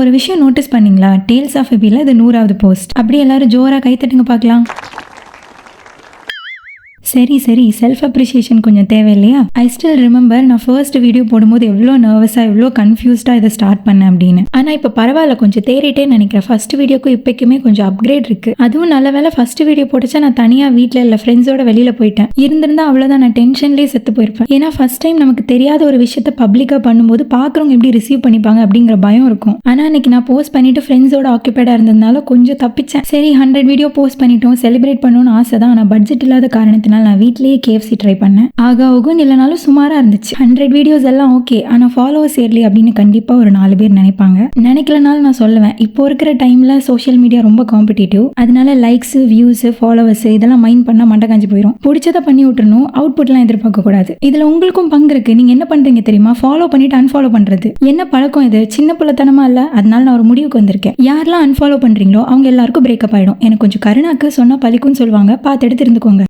ஒரு விஷயம் நோட்டீஸ் பண்ணீங்களா? டேல்ஸ் ஆஃப் எபில இது 100வது போஸ்ட். அப்படியே எல்லாரும் ஜோரா கைத்தட்டுங்க பார்க்கலாம். சரி சரி, செல்ஃப் அப்ரிசியேஷன் கொஞ்சம் தேவை இல்லையா? ஐ ஸ்டில் ரிமெம்பர் நான் ஃபர்ஸ்ட் வீடியோ போடும்போது எவ்வளோ நர்வஸாக எவ்வளோ கன்ஃபியூஸ்டாக இதை ஸ்டார்ட் பண்ணேன் அப்படின்னு. ஆனால் இப்போ பரவாயில்ல, கொஞ்சம் தேறிட்டே நினைக்கிறேன். ஃபர்ஸ்ட் வீடியோக்கும் இப்போக்குமே கொஞ்சம் அப்கிரேட் இருக்கு. அதுவும் நல்ல வேலை ஃபர்ஸ்ட் வீடியோ போட்டுச்சா நான் தனியாக வீட்டில் இல்லை ஃப்ரெண்ட்ஸோட வெளியில் போயிட்டேன். இருந்திருந்தா அவ்வளோதான், நான் டென்ஷன்லேயே செத்து போயிருப்பேன். ஏன்னா ஃபர்ஸ்ட் டைம் நமக்கு தெரியாத ஒரு விஷயத்த பப்ளிக்காக பண்ணும்போது பார்க்குறவங்க எப்படி ரிசீவ் பண்ணிப்பாங்க அப்படிங்கிற பயம் இருக்கும். ஆனால் அன்னைக்கு நான் போஸ்ட் பண்ணிட்டு ஃப்ரெண்ட்ஸோட ஆக்குபைடாக இருந்ததுனால கொஞ்சம் தப்பிச்சேன். சரி 100 வீடியோ போஸ்ட் பண்ணிட்டோம், செலிப்ரேட் பண்ணணும்னு ஆசை தான். ஆனால் பட்ஜெட் இல்லாத காரணத்தினால நான் வீட்லயே KFC ட்ரை பண்ணேன். ஆகும் இல்லைனாலும் சுமாரா இருந்துச்சு. 100 வீடியோஸ் எல்லாம் ஓகே, ஆனா ஃபாலோவர்ஸ் ஏறலி அப்படின்னு கண்டிப்பா ஒரு 4 பேர் நினைப்பாங்க. நினைக்கலனாலும் நான் சொல்லுவேன், இப்போ இருக்கிற டைம்ல சோஷியல் மீடியா ரொம்ப காம்படிட்டிவ். அதனால லைக்ஸ், வியூஸ், ஃபாலோவர்ஸ் இதெல்லாம் மைண்ட் பண்ணா மண்டை காஞ்சி போயிடும். பிடிச்சதை பண்ணி விட்டுறணும், அவுட்புட்லாம் எதிர்பார்க்க கூடாது. இதுல உங்களுக்கும் பங்கு இருக்கு. நீங்க என்ன பண்றீங்க தெரியுமா? ஃபாலோ பண்ணிட்டு அன்ஃபாலோ பண்றது என்ன பழக்கம் இது? சின்ன பிள்ளைத்தனமா இல்ல? அதனால நான் ஒரு முடிவுக்கு வந்திருக்கேன். யாரெல்லாம் அன்ஃபாலோ பண்றீங்களோ அவங்க எல்லாருக்கும் பிரேக்கப் ஆயிடும். எனக்கு கொஞ்சம் கருணாக்கு சொன்னா பலிக்கும்னு சொல்லுவாங்க, பார்த்து எடுத்து இருந்துக்கோங்க.